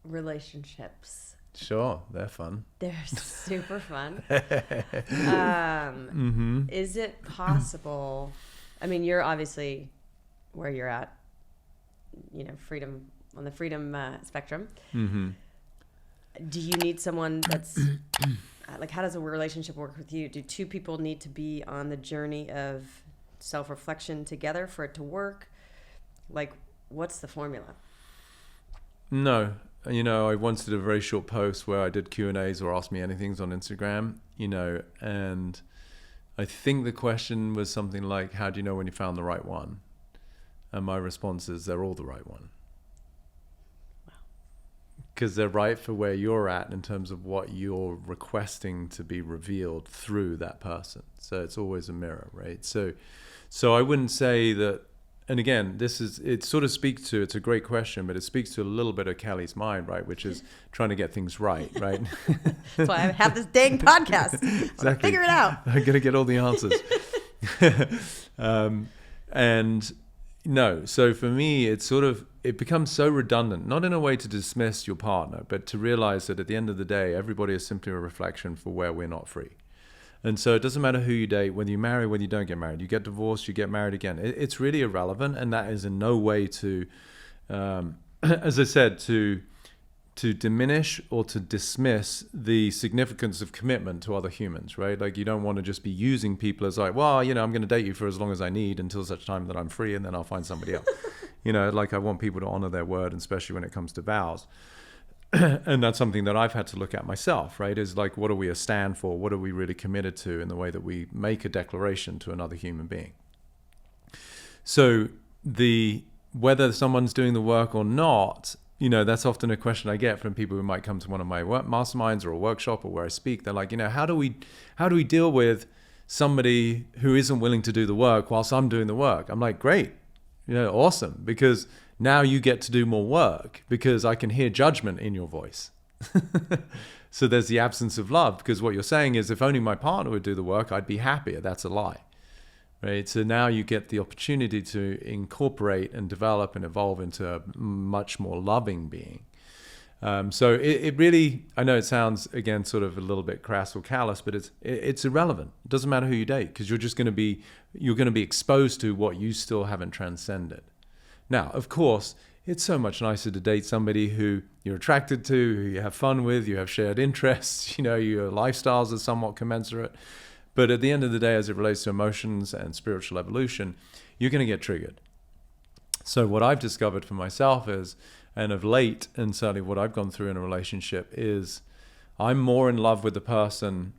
relationships. Sure, they're fun. They're super fun. Is it possible? I mean, you're obviously where you're at, freedom on the freedom spectrum. Mm-hmm. Do you need someone that's like, how does a relationship work with you? Do two people need to be on the journey of self-reflection together for it to work? Like, what's the formula? No. I once did a very short post where I did Q&As or Ask Me Anythings on Instagram, and I think the question was something like, how do you know when you found the right one? And my response is, they're all the right one. Because they're right for where you're at in terms of what you're requesting to be revealed through that person. So it's always a mirror, right? So I wouldn't say that, and again, it sort of speaks to, it's a great question, but it speaks to a little bit of Kelly's mind, right? Which is trying to get things right, right? That's why I have this dang podcast. Exactly. Figure it out. I'm going to get all the answers. And no, so for me, it becomes so redundant, not in a way to dismiss your partner, but to realize that at the end of the day, everybody is simply a reflection for where we're not free. And so it doesn't matter who you date, whether you marry, whether you don't get married, you get divorced, you get married again. It's really irrelevant. And that is in no way to, as I said, to diminish or to dismiss the significance of commitment to other humans, right? Like, you don't want to just be using people as like, well, I'm going to date you for as long as I need until such time that I'm free, and then I'll find somebody else. Like, I want people to honor their word, and especially when it comes to vows. And that's something that I've had to look at myself, right? Is like, what are we a stand for? What are we really committed to in the way that we make a declaration to another human being? So whether someone's doing the work or not, that's often a question I get from people who might come to one of my masterminds or a workshop or where I speak. They're like, how do we deal with somebody who isn't willing to do the work whilst I'm doing the work? I'm like, great, awesome, because now you get to do more work because I can hear judgment in your voice. So there's the absence of love, because what you're saying is, if only my partner would do the work, I'd be happier. That's a lie, right? So now you get the opportunity to incorporate and develop and evolve into a much more loving being. So it really, I know it sounds, again, sort of a little bit crass or callous, but it's irrelevant. It doesn't matter who you date, because you're going to be exposed to what you still haven't transcended. Now, of course, it's so much nicer to date somebody who you're attracted to, who you have fun with, you have shared interests, your lifestyles are somewhat commensurate. But at the end of the day, as it relates to emotions and spiritual evolution, you're going to get triggered. So what I've discovered for myself is, and of late, and certainly what I've gone through in a relationship, is I'm more in love with the person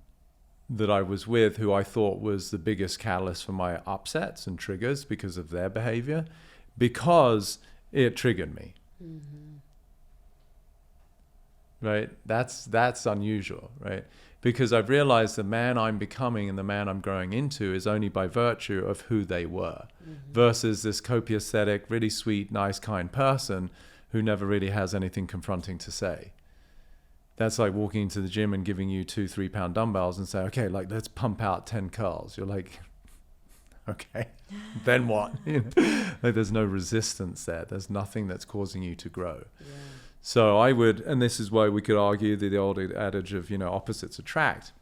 that I was with, who I thought was the biggest catalyst for my upsets and triggers because of their behavior, because it triggered me. Mm-hmm. Right? That's unusual, right? Because I've realized the man I'm becoming and the man I'm growing into is only by virtue of who they were, versus this copiaesthetic, really sweet, nice, kind person who never really has anything confronting to say. That's like walking into the gym and giving you 2-3 pound dumbbells and say, okay, like, let's pump out 10 curls. You're like, okay, then what? Like, there's no resistance there. There's nothing that's causing you to grow. Yeah. So I would, and this is why we could argue the old adage of, opposites attract.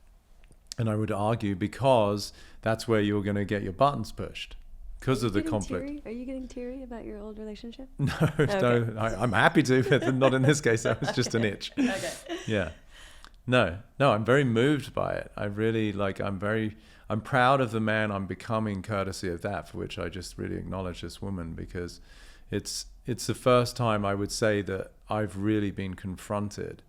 And I would argue because that's where you're going to get your buttons pushed, because of the conflict. Teary? Are you getting teary about your old relationship? No, okay. No, I'm happy to, but not in this case. That was just an itch. Okay. Yeah. No, I'm very moved by it. I really I'm proud of the man I'm becoming, courtesy of that, for which I just really acknowledge this woman, because it's the first time I would say that I've really been confronted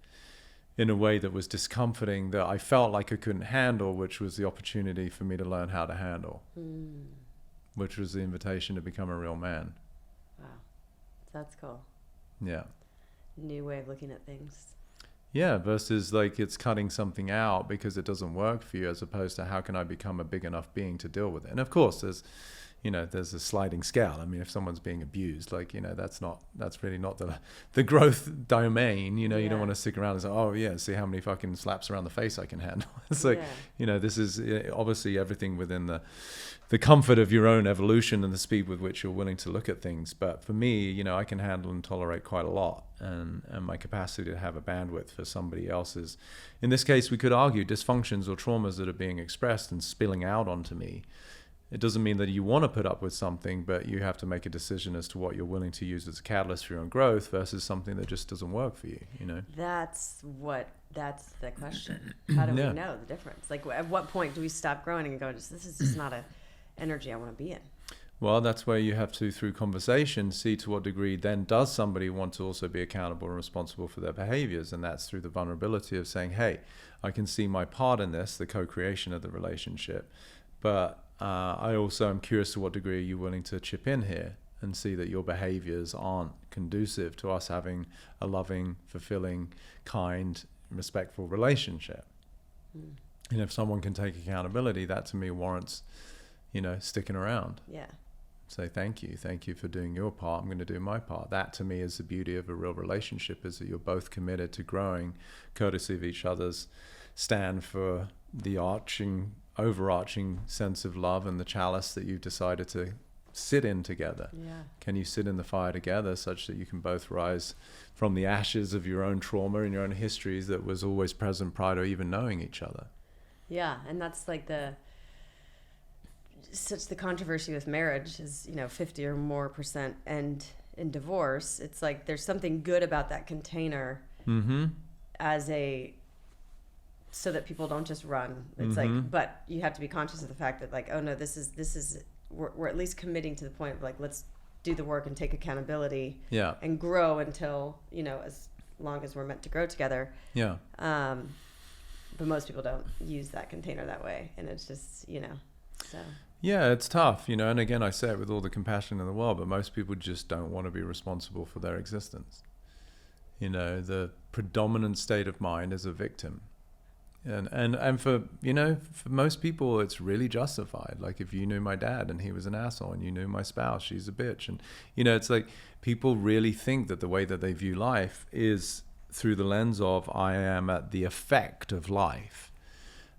in a way that was discomforting, that I felt like I couldn't handle, which was the opportunity for me to learn how to handle, which was the invitation to become a real man. Wow. That's cool. Yeah. New way of looking at things. Yeah, versus like it's cutting something out because it doesn't work for you, as opposed to how can I become a big enough being to deal with it. And of course, there's, there's a sliding scale. I mean, if someone's being abused, like, that's really not the growth domain. You don't want to stick around and say, oh yeah, see how many fucking slaps around the face I can handle. It's like, this is obviously everything within the comfort of your own evolution and the speed with which you're willing to look at things. But for me, I can handle and tolerate quite a lot, and my capacity to have a bandwidth for somebody else's, in this case, we could argue dysfunctions or traumas that are being expressed and spilling out onto me. It doesn't mean that you want to put up with something, but you have to make a decision as to what you're willing to use as a catalyst for your own growth versus something that just doesn't work for you, That's the question. How do we know the difference? Like, at what point do we stop growing and go, this is just not a energy I want to be in? Well, that's where you have to, through conversation, see to what degree then does somebody want to also be accountable and responsible for their behaviors. And that's through the vulnerability of saying, hey, I can see my part in this, the co-creation of the relationship. But I also am curious to what degree are you willing to chip in here and see that your behaviors aren't conducive to us having a loving, fulfilling, kind, respectful relationship. And if someone can take accountability, that to me warrants, sticking around. Yeah. Say thank you for doing your part, I'm going to do my part. That to me is the beauty of a real relationship, is that you're both committed to growing courtesy of each other's stand for the overarching sense of love and the chalice that you've decided to sit in together. Can you sit in the fire together such that you can both rise from the ashes of your own trauma and your own histories that was always present prior to even knowing each other? And that's like such the controversy with marriage is 50 or more % and in divorce, it's like there's something good about that container as so that people don't just run. It's like, but you have to be conscious of the fact that, like, oh no, this is we're at least committing to the point of, like, let's do the work and take accountability and grow until, as long as we're meant to grow together. But most people don't use that container that way, and it's just, so. Yeah, it's tough, and again, I say it with all the compassion in the world, but most people just don't want to be responsible for their existence. The predominant state of mind is a victim. And for most people, it's really justified. Like, if you knew my dad and he was an asshole, and you knew my spouse, she's a bitch. And, it's like people really think that the way that they view life is through the lens of, I am at the effect of life.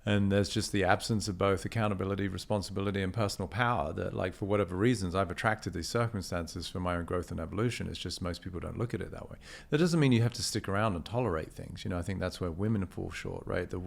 And there's just the absence of both accountability, responsibility, and personal power that, like, for whatever reasons, I've attracted these circumstances for my own growth and evolution. It's just most people don't look at it that way. That doesn't mean you have to stick around and tolerate things. I think that's where women fall short, right? The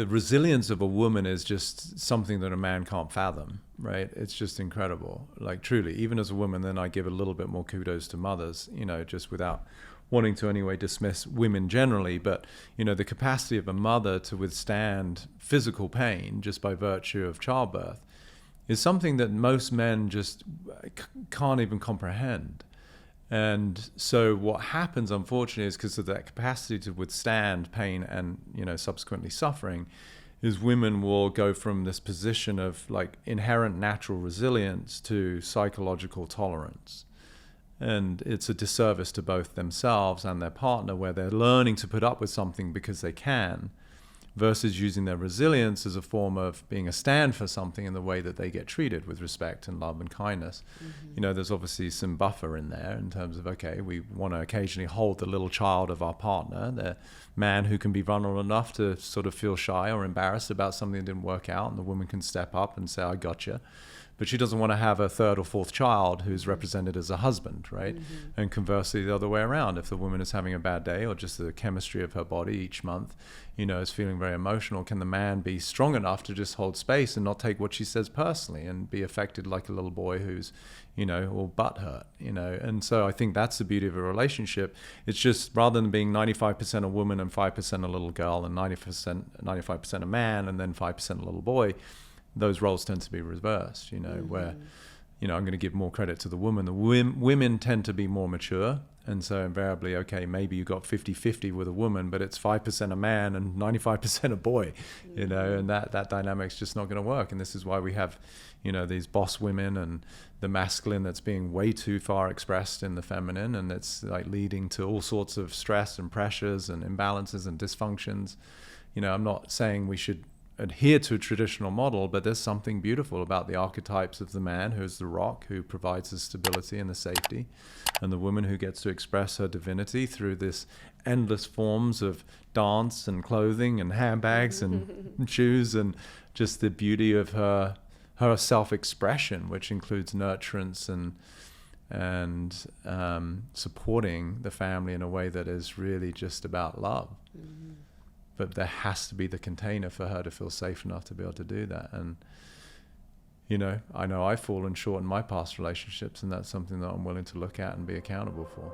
resilience of a woman is just something that a man can't fathom, right? It's just incredible. Like, truly, even as a woman, then I give a little bit more kudos to mothers, just without wanting to anyway dismiss women generally, but the capacity of a mother to withstand physical pain just by virtue of childbirth is something that most men just can't even comprehend. And so what happens, unfortunately, is because of that capacity to withstand pain and subsequently suffering, is women will go from this position of, like, inherent natural resilience to psychological tolerance. And it's a disservice to both themselves and their partner, where they're learning to put up with something because they can, versus using their resilience as a form of being a stand for something in the way that they get treated with respect and love and kindness. There's obviously some buffer in there in terms of, okay, we want to occasionally hold the little child of our partner, the man who can be vulnerable enough to sort of feel shy or embarrassed about something that didn't work out, and the woman can step up and say, I gotcha. But she doesn't want to have a third or fourth child who's represented as a husband, right? And conversely, the other way around. If the woman is having a bad day, or just the chemistry of her body each month, is feeling very emotional, can the man be strong enough to just hold space and not take what she says personally and be affected like a little boy who's, all butthurt, And so I think that's the beauty of a relationship. It's just, rather than being 95% a woman and 5% a little girl and 95% a man and then 5% a little boy, those roles tend to be reversed, where, I'm going to give more credit to the woman. The women tend to be more mature. And so invariably, okay, maybe you got 50-50 with a woman, but it's 5% a man and 95% a boy, and that dynamic's just not going to work. And this is why we have, these boss women and the masculine that's being way too far expressed in the feminine. And it's like leading to all sorts of stress and pressures and imbalances and dysfunctions. I'm not saying we should adhere to a traditional model, but there's something beautiful about the archetypes of the man who's the rock, who provides the stability and the safety, and the woman who gets to express her divinity through this endless forms of dance and clothing and handbags and shoes, and just the beauty of her self-expression, which includes nurturance and supporting the family in a way that is really just about love. But there has to be the container for her to feel safe enough to be able to do that. And I know I've fallen short in my past relationships, and that's something that I'm willing to look at and be accountable for.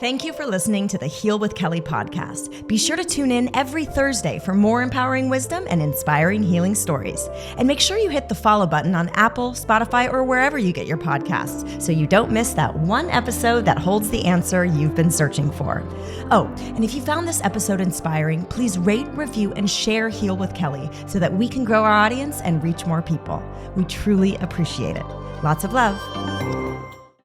Thank you for listening to the Heal with Kelly podcast. Be sure to tune in every Thursday for more empowering wisdom and inspiring healing stories. And make sure you hit the follow button on Apple, Spotify, or wherever you get your podcasts so you don't miss that one episode that holds the answer you've been searching for. Oh, and if you found this episode inspiring, please rate, review, and share Heal with Kelly so that we can grow our audience and reach more people. We truly appreciate it. Lots of love.